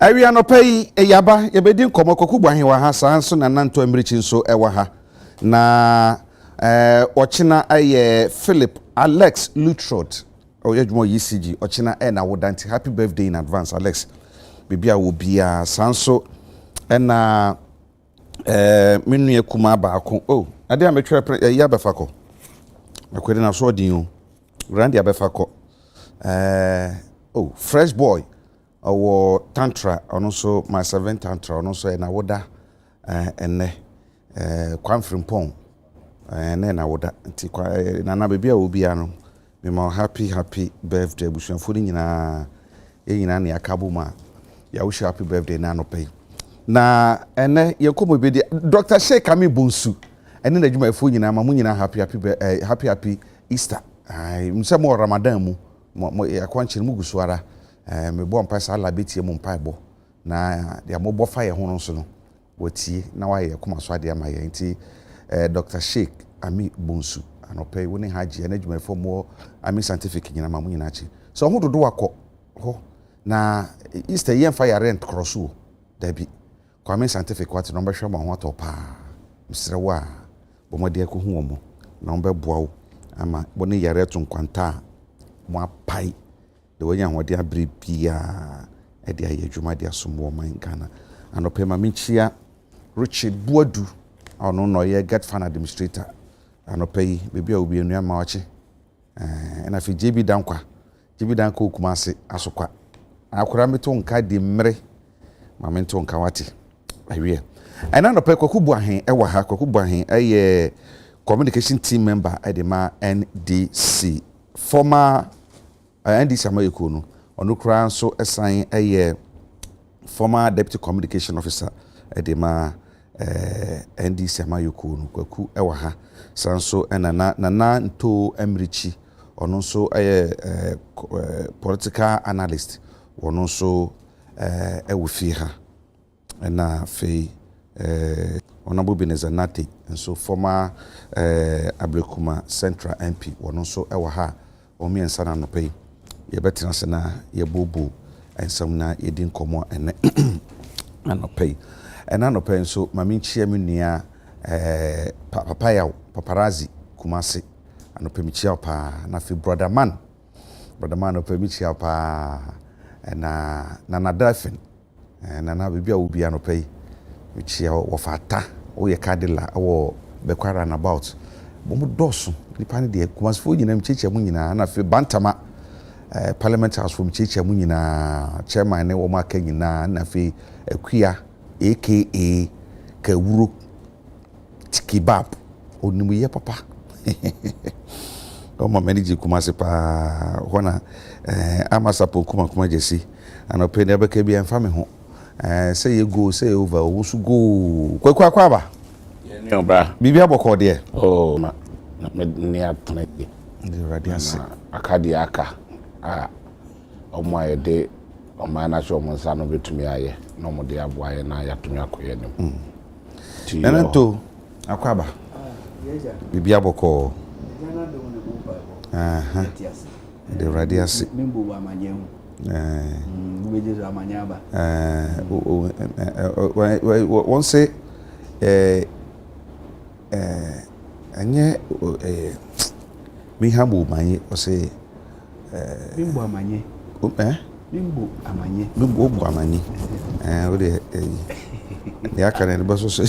Awia no pay yaba yebedi nkomo kokubu ahewa ha sanso na nanto amirichi nso ewa ha na ochina aye Philip Alex Lutrod oyedmo ECG ochina na wodanti happy birthday in advance Alex bibia wo bia sanso na menu ekuma baako ade ametwe ya befako akwede na so odin o grandi abefako fresh boy our tantra also my seven tantra also na woda enne kwan frimpon na woda nti na bebia obi ano me ma happy birthday busuafo nyina nyina na yakabo ma ya wish happy birthday na no pay na enne yekomo bedi Dr. Sheikh Ami Bonsu enne na djuma efo nyina ma mu nyina happy Easter mse mo Ramadan mu yakwanchire mu gusuara me bo mpa sa la betie mu mpa ebo na dia mo bo fa ye ho no so no watie na wa ye koma so ade ama ye nti Dr. Sheikh Ami Bonsu anope woni haji na djuma efo mo Ami scientific nyina ma mu nyina chi so ho dodo akọ ho na Easter yen fa ya rent crossu dabi kwa Ami scientific what no be hwe ma ho atopa msrewa bo mo de ko hu omo na on be boa wo ama boni yare to nkwanta mo apai de wonya hode abre bia e de aye dwuma de asomo man Ghana anope ma minchia Richard Buadu ono no ye get fan administrator anope bibia obi enu ama wache na fi JB Dankwa okumase asokwa akura meto nka de mmre ma mento nka wate awie ana no pe kwakubu ahen ewa ha kwakubu ahen eye communication team member edema NDC former NDC amayeko no ono kra so assign eye former deputy communication officer edema NDC amayeko no kwaku ewa ha sanso na nto amrichi ono so eye political analyst ono so ewufi ha na fe Honorable Benezanati and so former Abrekuma Central MP wono so ewa ha omi ensana no pay ye betina se na ye bobo ensam na ye din komo ene anopay ena no pay so mami chia me nua paparazzi kumase anopay mi chia pa na fi brother man opay mi chia pa na dolphin na bibia obi anopay michia wofata oye kadila awo bekwara na about bomu dosu nipa ne de kumasfo nyina mcheche mu nyina na fe bantama parliament house from mcheche mu nyina chairman ne wo maka nyina na fe akua aka kawuro tikibab onimu ye papa o ma manage kumase pa hona amasapo kuma jesi anope ne beka bi enfa me ho say you go say over wo su go kwakwa ba ye bra bibia boko de na me atone de radiance akadi aka omo ayede omo na so omo nsa no betumi aye na omo de aboaye na yatumi akoye nem nana to akwaba bibia boko de radiance mimbo wa manyehu ubejezo amanyaba won say anye mi hamu manye o say mimbo amanye mimbo amanye o de ya kana ne baso so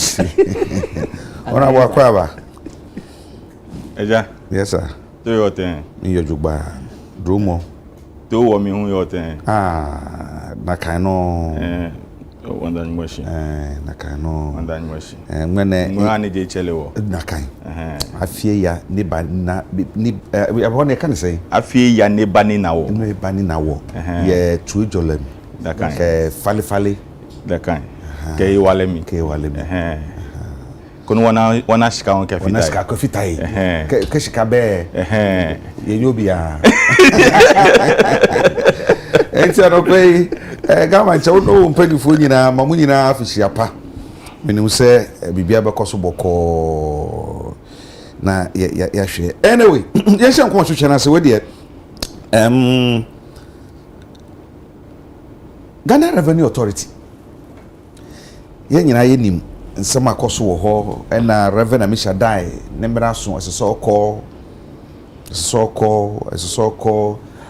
ona wa kwa ba eja yes sir to yo ten mi yojugba dromo to wo mi hu yo ten na kano wanda nywashi na kano wanda nywashi ngene ngani je chele wo na kan afie ya ne ba na ni abone kan say afie ya ne ba ni na wo ye tuojolem da kan ke fali da kan ke walemi kono wana shika on kafita wana shika kafita ke shika be ye nyobia enti anope gama cha no mpagifo nyina mamu nyina afihia pa menim se bibia be koso boko na ya hwe anyway ye hye nko hwehwe na se we de Ghana Revenue Authority yen nyina yenim nsem akoso wo ho na Reverend Amisha Dai ne mra so esosoko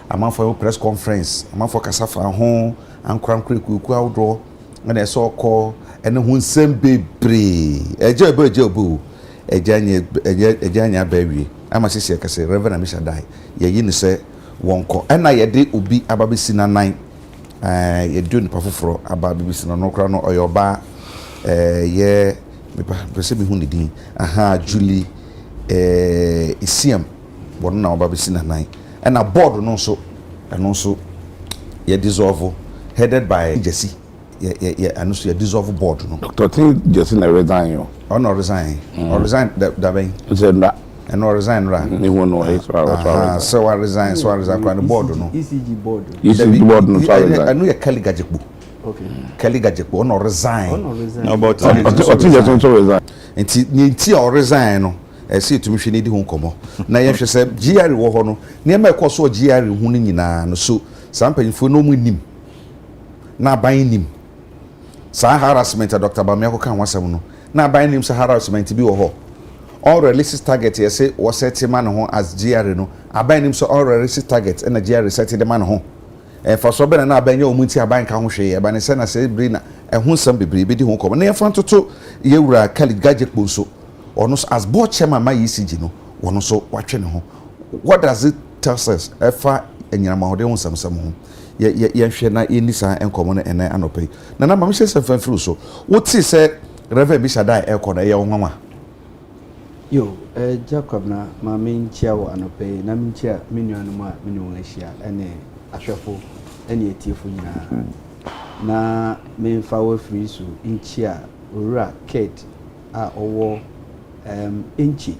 amanfo press conference amanfo kasafa ho ankrankrekuku awdo na esoko ene ho nsem bebre ejanya bawie ama sisi kase Reverend Amisha Dai ye ni se wonko na ye de obi ababesi na nan ye do ni pafoforo ababesi na no kra no oyoba ye pese bi hu ni din Julie isiam won na ababesi na nan na board no so ye dissolve headed by Jesse ye anusu ye dissolve board no Dr. Tin Jesse na resign yo no resign or resign da ben Zenda and no resign ra ni wono he so I resign kwa the board no ECG board no anu ye Kelly Gajekpo okay Kelly Gajekpo no resign no but Tin Jesse so resign enti or resign no esi etumi hwe ne di ho komo na ye hwe se GR wo ho no ne ma ekoso GR hu ni nyina no so sampanyfo no mu nim na ban nim sa harassment Dr. Bamiako kan wasem no na ban nim sa harassment bi wo ho all realistic target ye say wo set man ho as GR no aban nim so all realistic target na GR set the man ho for so be na aban ye omunti aban ka ho hwe ye ba ne se na se bri na ehun sam bebre bi di ho komo na ye fan toto ye wura Khalid Gajekpo so ono as board chairman my ECG no ono so watwe ne ho what does it tell us efa enyama hode ho samsam ho ye hwe na ye nisa enkomo na ene anopai na ma me hye se fan so what say Reverend Amisha Dai ekọ na ye ho nwa yo Jacob na ma me nchia wo anopai na me nchia me nuanu ma me nu ahia ene ahwefo ene etiefo nyina na me mfa wo free so nchia owura Kate a owo Inchi,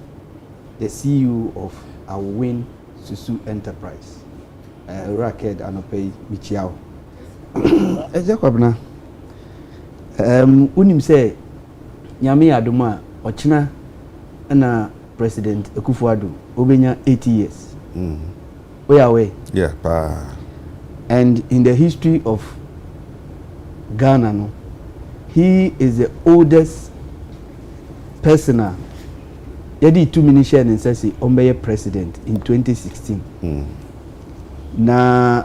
the CEO of our Win Susu Enterprise, Racket Anope Michiao. Jacob unim say Nyame Adoma Ochina na President Akufo-Addo obenya 80 years. Way. Yeah, pa. And in the history of Ghana, no, he is the oldest person. Yadi 2 minutes share and says he president in 2016. Now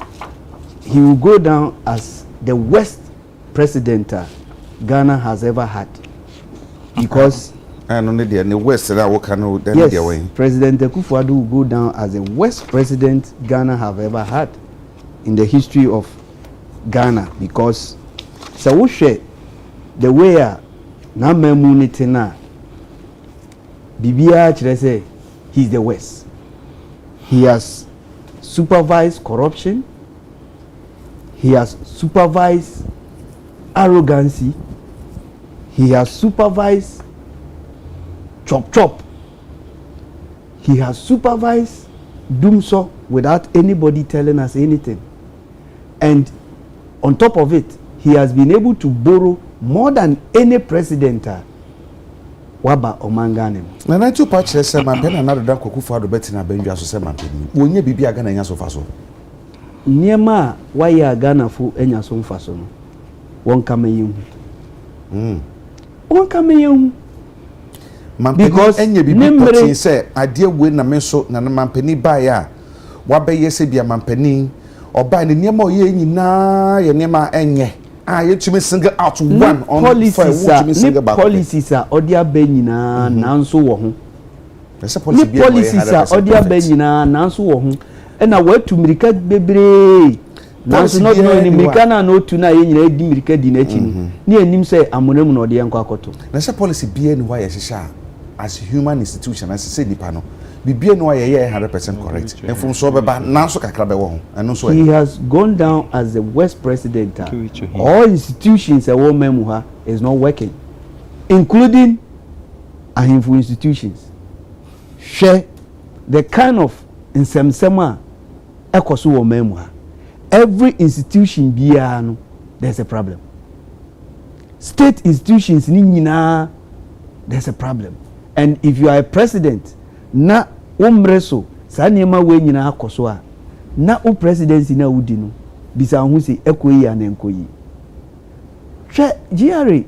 he will go down as the worst president Ghana has ever had because and only the West that we can yes, President Akufo-Addo will go down as the worst president Ghana have ever had in the history of Ghana because so we share the way na memunity na Bibia say he's the worst. He has supervised corruption. He has supervised arrogancy. He has supervised chop. He has supervised doomso without anybody telling us anything. And on top of it, he has been able to borrow more than any president waba omangane na na tu pa kire se man pe na do Akufo-Addo beti na banjwa so se man pe ni wonye bibia Ghana nya so fa so niema waya Ghana fo enya so mfa so no won kama yehu won kama yehu man pe enya bibia pati se ade we na me so na man pe ni ba ya wabe se bia man pe ni oba ni niema o ye nyina ye niema enye you to me single out one on policies are odia benyina nanso wo ho policies are odia benyina nanso wo ho na watu mirika bebre nanso no ni mirika na no tu na ye nyina edi mirika di na chi ni anim say amonam na ode enko akoto na se policy bia ni why shisha as human institution as say nipa no bibia no ye 100% correct and from so beba nanso kakra be wo ho eno so he has gone down as the worst president. All institutions a woman ha is not working, including ahimfo institutions. Share the kind of insemsema ekoso woman ha every institution bia no there's a problem. State institutions ni nyina there's a problem. And if you are a president na umreso sa niema we nyina akoso a na o presidency na wudi no bisa hu se ekoyi ya na enkoyi hwɛ GRA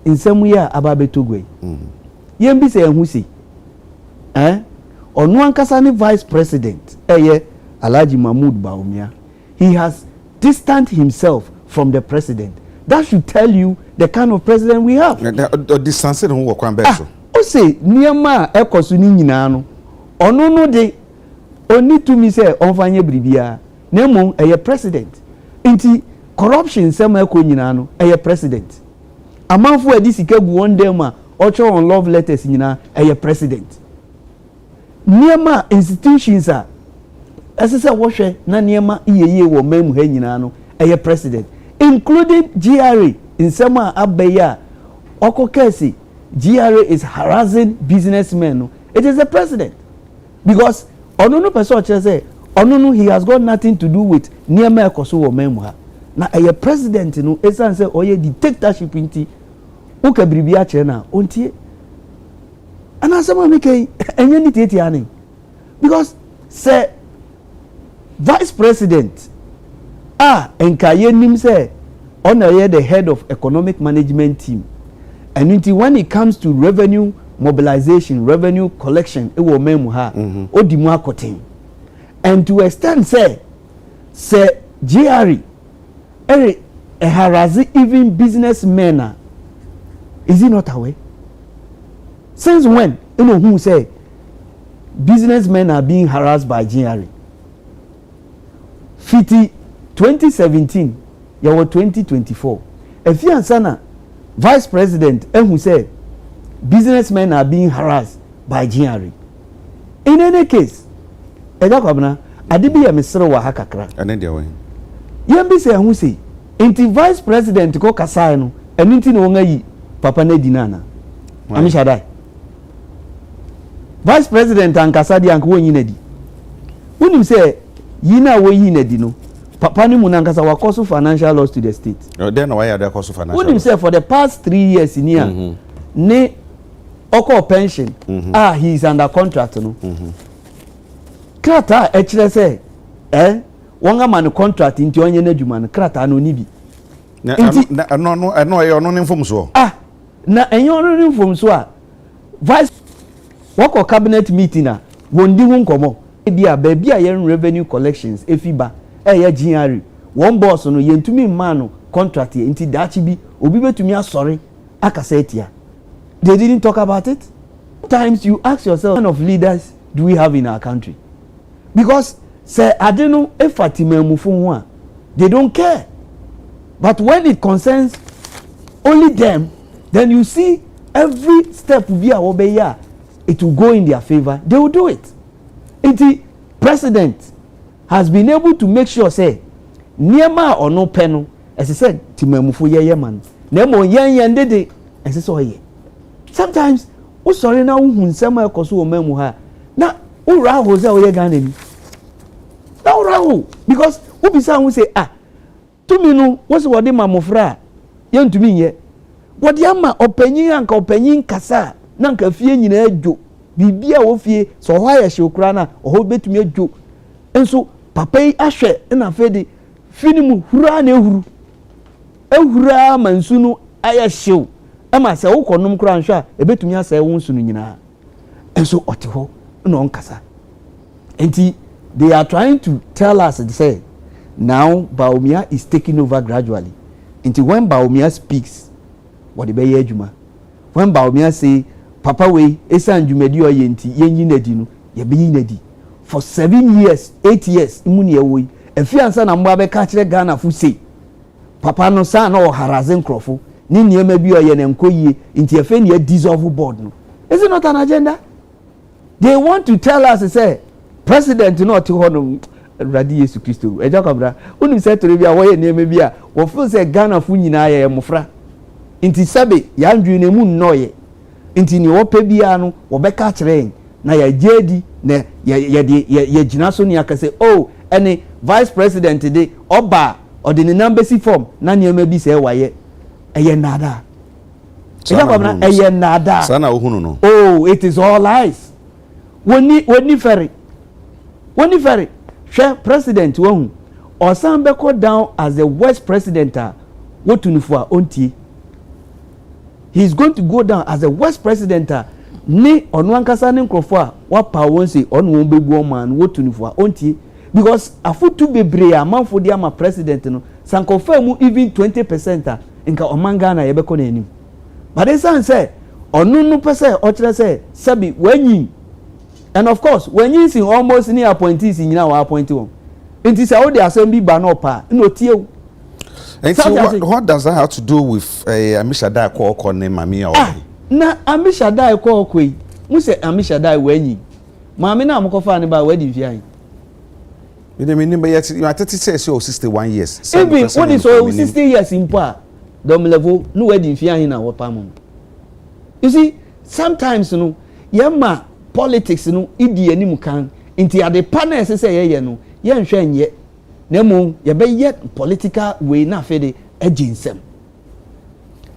nsɛm yi a aba bɛtogwe yɛn bi sɛ ɛho si ɔno ankasa ne vice president ɛyɛ Alhaji Mahmood Bawumia. He has distanced himself from the president. That should tell you the kind of president we have. Distance no wo kwan beso. O say niema ekoso ni nyina no. Ono no de oni to me say onfanye bribia. Na emon eye president. Nti corruption sem eko nyina no eye president. Amanfo adi sika gu one day ma ocho on love letters nyina eye president. Niema institutions are ɛsɛ sɛ wɔhwɛ na nneɛma iyeye wɔ mɛmu ha nyinaa no ɛyɛ president including GRA nsɛm a abɛyi a ɔkɔ kɛse GRA is harassing businessmen no it is the president because ɔno no pɛ sɛ ɔkyerɛ sɛ ɔno no he has got nothing to do with nneɛma ɛkɔ so wɔ mɛmu ha na ɛyɛ president no ɛsiane sɛ ɔyɛ dictatorship nti woka biribi akyerɛ no a ɔntie anaasɛm a meka yi ɛnyɛ ne tietia ne because sɛ vice president enka yenim say on the head of economic management team and until when it comes to revenue mobilization revenue collection e wo memu ha odimu akoten and to extend say GRE harass even businessmen is he not aware since when you know who say businessmen are being harassed by GRE 2017 yawo 2024 efiansana vice president who said businessmen are being harassed by GRE in any case ejakwabna adibi ya misro wa hakakra ene dia we yembi se who say inti vice president ko kasai no enu nti no ngayi papa na dinana amishadai vice president ankasa di anko wonyi na di unim say yina wo yi na di no papa ni munankasa wakoso financial loss to the state then why are they cost financial what him say for the past 3 years in here ne oko pension he is under contract no krata e kire say wonga man contract nti onye na dwuma no krata no ni bi no no ne mfom so na enye ono ne mfom so a vice wako cabinet meeting a wondi hu nkomo bia baabi a yen revenue collections efiba eye GRE one boss no yentumi man no contract nti dachi bi obi betumi asori akasa etia they didn't talk about it. Sometimes you ask yourself, what kind of leaders do we have in our country? Because say adeno efatime mufunwa they don't care, but when it concerns only them, then you see every step will be a it will go in their favor. They will do it. The president has been able to make sure say niema or no penal as I said timemufu ye man nemo yen dede as I saw ye sometimes o sorry na hu nsema ekoso o memu ha na o ra ho say o ye Ghana ni na o ra ho because o bisa hu say to me no wo se wo de mamofra ye ntumi ye wo de ama opanyin anka opanyin kasa na anka fie nyina adwo bibia wo fie so ho ya hye okura na ho betumi adwo enso papa yi ahwe na fedi finimu hura na ehura mansu no aya hyew ama se wo konom kura nhwe a ebetumi asa wo nsu no nyina enso ote ho na onkasa enti they are trying to tell us to say now Bawumia is taking over gradually until when Bawumia speaks what the be adwuma when Bawumia say papa we esan dwumadi o yenti yenyi nadi no ye be nadi for 7 years 8 years imuni ewoyi efiansa na mba be ka kire Ghana fu say papa no sa na o harassing crofo ni niema bi o ye na nkoyie nti efe ne dissolve board no is it not an agenda? They want to tell us say president no oti ho no Radi Yesu Kristo ejakobra unim say tori bia wo ye niema bi a wo feel say Ghana fu nyina ye mofra nti sabe ya ndwi na mu nnoye nti ni wo pe bia no wo be ka kire na ya jedi na ya gina so ni akase any vice president de oba or the number si form na niema bi say waye eye nada ejakobra eye nada sana ohunu no it is all lies woni ferry share president won or some be called down as the worst president what unifua onti. He's going to go down as the worst president. Ne onu ankasa ne nkrofo a wa pa won say onu won bebu man what unifua onti because afutu bebre amanfo dia ma president no sankofa mu even 20% nka omanga na yebeko na anim. But they say onu no pese o kire say sabi wanyi. And of course when you see almost any appointees in na wa appoint won. Nti say all the assembly ba no pa no tie. And so what does that have to do with Amishadai ko name mami or na Amishadai ko kwei mu say Amishadai wanyi mami na amokofa ne ba wadi fian you dey mean yet you are 36 or 61 years even what is so 60 years in pa dom level no wadi fian na wo pa mum you see sometimes no yema politics no idi anim kan inti ade panel say ye no ye nhwe nye nemo ye be ye political way na fede aginsem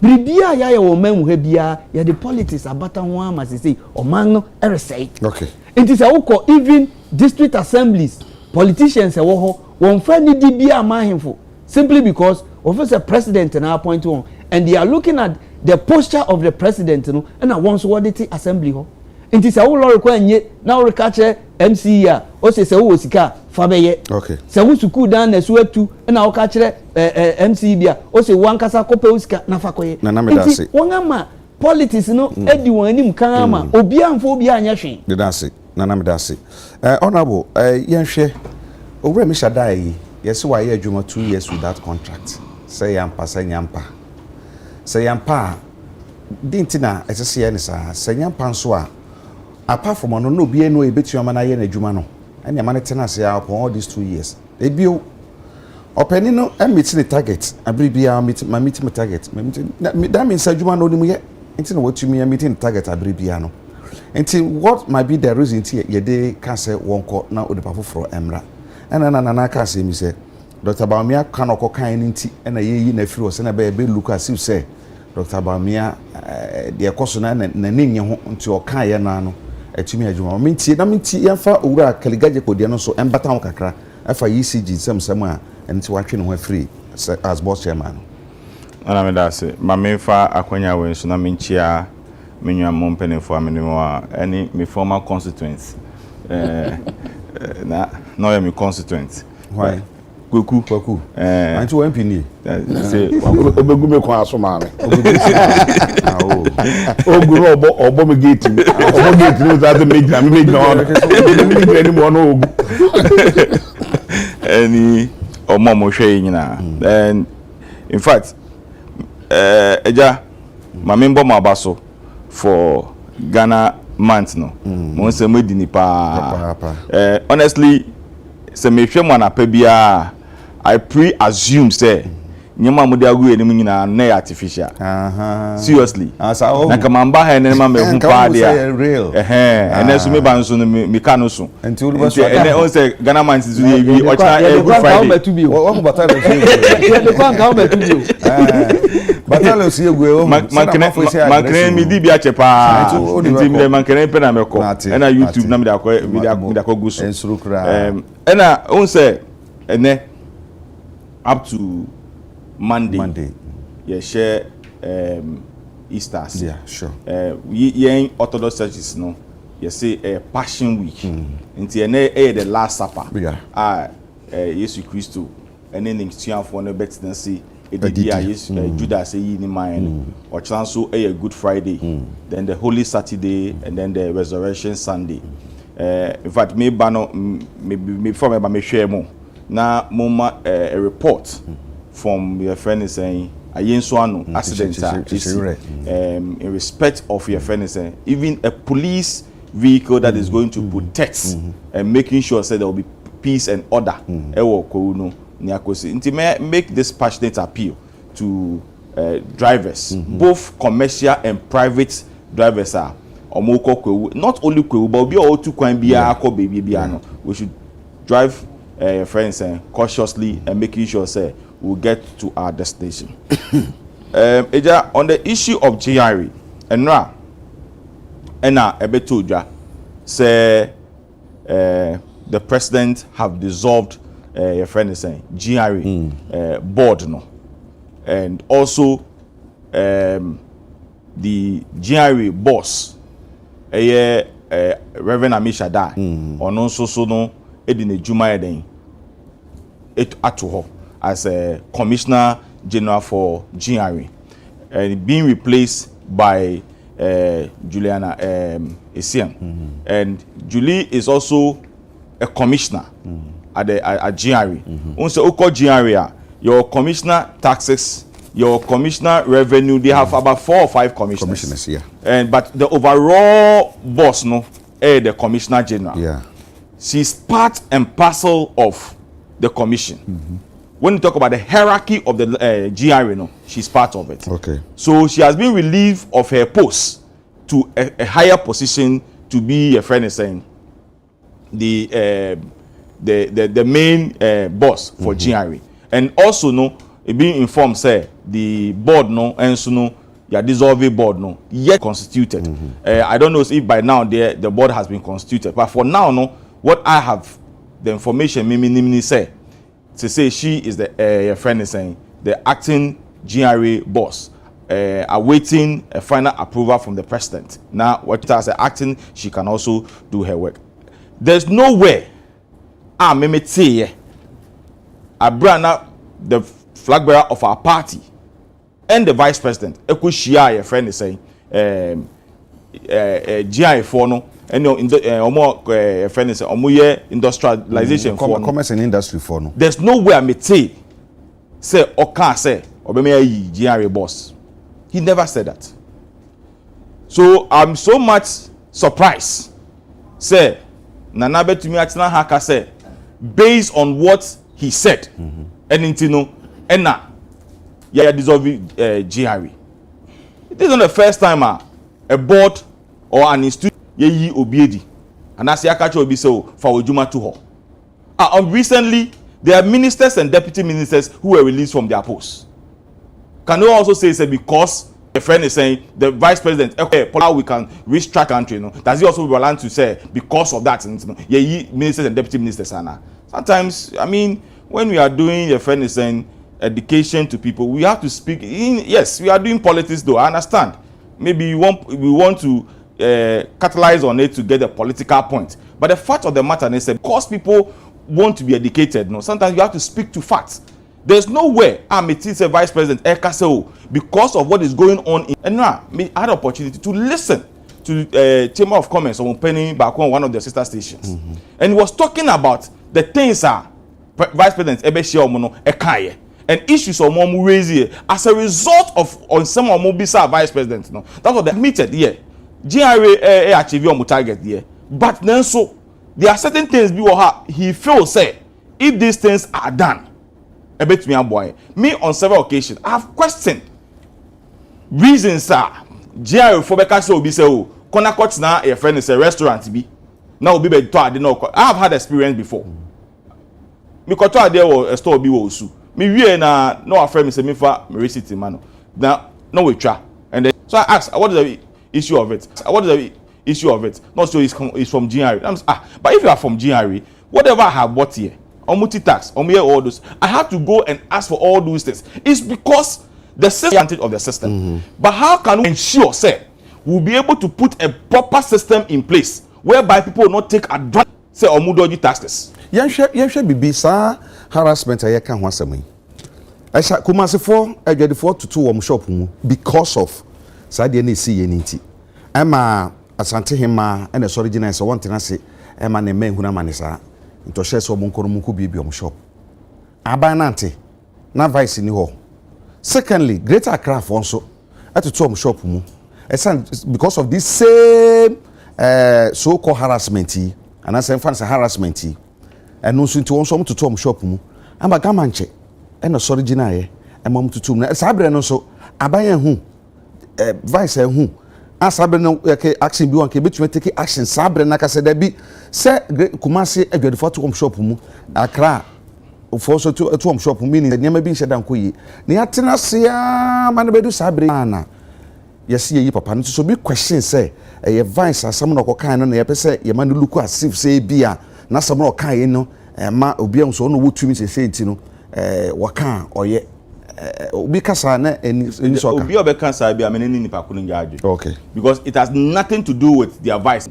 bribia ya ye wo mamu ha bia ye the politics abata ho ama say oman no eresei okay it is a even district assemblies politicians wo ho won fa ni di bia amahemfo simply because of a president na appoint one and they are looking at the posture of the president no and once what the assembly ho it is a wo lori kwa nye na wo ka che MC ya o se wo sika fa beye okay se wo suku dan na so atu na wo ka kire MC bia o se wan kasa kope usika na fa koye na me da se won ama politics no edi won anim kan ama obi amfo obi anya hwe de da se na me da se honorable yenhwe owura mi shadai yi yesi wa ye adwuma 2 years with that contract say yampa say yampa dintina esese ye ne say yampa nso a apart from no no bi eno ebetuama na ye na adwuma no anya ma ne tena se upon all these 2 years ebio openi no meet the target abribia meet my target that means adwuma no nimu ye nti na watumi ya meeting target abribia no nti what might be the reason ti ye dey ka say wonko na odipa foforo emra na ka say mi say Dr. Bawumia kan okokan ni nti na ye yi na firi o se na be look as if say Dr. Bawumia de ekoso na nye ho nti okan ye na no atumi adwuma minti yamfa owura kaligaje kodie no so embata ho kakra afa ECG sem a nti watwe ne ho free as boss chairman ana me da se ma me fa akwanya we so na menchia menwa mompenefo amenemo a any me former constituents na no ya me constituent why kwaku anti wo MP ni say obegu me kwa aso ma me oguru obo me gate ni za the make na me no mo no ogu any omo mo hwe nyina and in fact eja ma me mbo ma baso for Ghana month no mo se mo di ni pa honestly se me hwe mo na pa bia I pre-assume say nyama mo de agu enim nyina na artificial seriously na kama mba ha ne ma me hu pa dia ene so me ban so no me ka no so enti olu so ene on say Ghana man is we o cha good Friday wo batale so de kwa ka o betu bi batale so egwe o mankene mi di bia chepa enti me mankene pe na me ko ena YouTube na me da ko gu so Nsrokra ena on say ene up to Monday. Yeah, share Easter. Yeah, sure. Yen Orthodox churches no. You say Passion Week. Until the Last Supper. Yeah. Yesu Christo. And then in for no better than say Judas say ni mine. Or chanso a Good Friday. Then the Holy Saturday and then the Resurrection Sunday. In fact, me before me share more. Na moma a report from your friend is saying ayenso accident in respect of your friend is saying even a police vehicle that is going to protect and making sure say there will be peace and order make this passionate appeal to drivers both commercial and private drivers are not only but be all to kwan bia ko baby bia no we should drive friends cautiously and making sure say we'll get to our destination. On the issue of GRE, enra ebetoja say the president have dissolved your friend is saying GRE board no and also the GRA boss, Reverend Amisha Dai, on also so no Edine Juma Eden Atuho as a Commissioner General for GRA, and being replaced by Juliana Essien. And Julie is also a commissioner at GRA. Also, GRA, your commissioner taxes, your commissioner revenue, they have about 4 or 5 commissioners. Yeah. And but the overall boss, no, the commissioner general. Yeah. She's part and parcel of the commission. When you talk about the hierarchy of the GRA, no, she's part of it. Okay. So she has been relieved of her post to a higher position to be a friend is saying the main boss for GRA. And also no, being informed say the board no and so no your dissolving board no yet constituted. I don't know if by now the board has been constituted, but for now no, what I have the information Mimi say to say she is the friend is saying the acting GRA boss, awaiting a final approval from the president. Now what as acting, she can also do her work. There's no way Mimi say Abrana, the flag bearer of our party, and the vice president, a friend is saying, GI for no, and no, friend is industrialization for commerce and industry for no. There's no way I may say or can't say, or be GI boss. He never said that. So I'm so much surprised. Say, Nanabe to me, Atina Haka say, based on what he said, and intino, and now, yeah, dissolving GRA. It isn't the first time a board or an institute ye obiedi, and that's Yakacho obi so for Ojuma to her. Recently, there are ministers and deputy ministers who were released from their posts. Can you also say because a friend is saying the vice president, okay, how we can restructure country, you know? Does he also be allowed to say because of that, you know, yeah, ministers and deputy ministers, Anna? Sometimes, I mean, when we are doing a friend is saying education to people, we have to speak in. Yes, we are doing politics, though. I understand. Maybe we want to catalyze on it to get a political point. But the fact of the matter is that because people want to be educated, no, sometimes you have to speak to facts. There's no way I'm a vice president because of what is going on in, and now I had an opportunity to listen to Chamber of Commerce on Penny back on one of their sister stations, and he was talking about the things vice president Ebeshia Omono Ekaye and issues of Momu raise as a result of on some of Mobisa vice president. No, that's what they admitted here. GRA achieve your target here, but then so there are certain things he feels say if these things are done. A bit me on several occasions I have questioned reasons GRA for because obi say oh Konakot na a friend is a restaurant be now obi be to I have had experience before. Me ko to there was a store bi wo su me wie na no a friend me say me fa me receipt man now no we try and then so I asked what is the issue of it, not so it's from GRA. But if you are from GRA, whatever I have bought here on multi-tax, on here all those, I have to go and ask for all those things. It's because the system of the system. But how can we ensure, say, we'll be able to put a proper system in place whereby people will not take advantage, say, or mudoji taxes? Yen should be sa harassment I can once a me. I shall come as a 4 to 2 shop because of Sadia ni see yeniti. Emma asante hima and a original so one thing I say Emma ne men huna manisa into share so munko bibi shop. Abanante na vice ni ho. Secondly, Greater Accra also at the two shop mu. Because of this same so-called harassment and I say fancy harassment and no soon to on some to two shop mu. I'm a gamanche and a original and mom to two. Sabre no so abayan who vice who asabre no action bi wan ke betumi take action sabre na ka se da bi se Kumasi adwadefo to shop mu Accra for so to shop mu ni nyama bi nhye dan koyi na ya tena se ya man bedu sabre na yes ye papa no so bi question say e vice asam no kokan no na ye pese ye man look as if say bia na asam no kan ye no ma obi an so no wotumi se enti no waka oye obi kasa na any soka obi obe kasa bi amene ni pa kunu nyaadwe. Okay. Because it has nothing to do with the advice.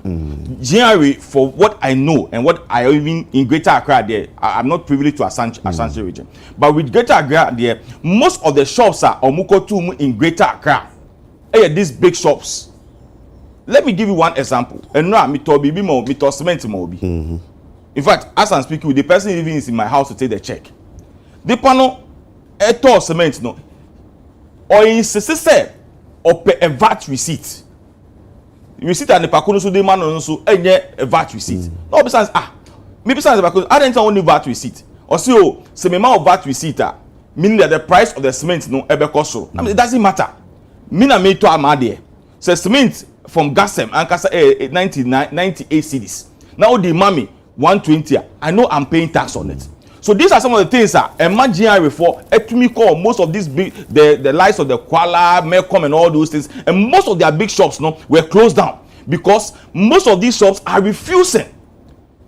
Generally, for what I know and what I even in Greater Accra there, I'm not privileged to Ashanti region. But with Greater Accra there, most of the shops are omukotu in Greater Accra. These big shops. Let me give you one example. And now me to bibi mo me to cement mo bi. In fact, as I'm speaking with the person living in my house to take the check. The panel to cement no. Or in say or pay a VAT receipt. Receipt and the pakuno so the man no so enye a VAT receipt. No besides me besides the pakuno I don't only VAT receipt. Or say me ma of VAT receipt meaning that the price of the cement no ebe cost so. I mean, it doesn't matter. Me na me to amade. Say cement from Gasem and Kasa 98 cedis. Now the mommy 120. I know I'm paying tax on it. So these are some of the things that imagine for call most of these big the likes of the Kuala, Melcom and all those things, and most of their big shops were closed down because most of these shops are refusing.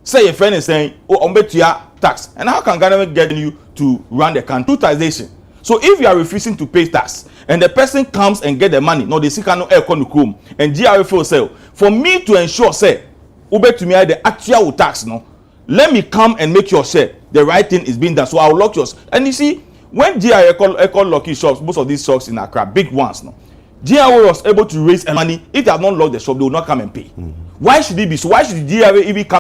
Say a friend is saying, "Oh, I'm bet you tax," and how can government get you to run the country? Unauthorized. So if you are refusing to pay tax and the person comes and get the money, no, they see no air con and GRFO sell for me to ensure say, "Ube to me the actual tax no." Let me come and make sure say the right thing is being done. So I'll lock yours. And you see, when GIA call lucky shops, most of these shops in Accra, big ones, no, GIA was able to raise money. If they have not locked the shop, they will not come and pay. Why should it be so? Why should the GIA even come?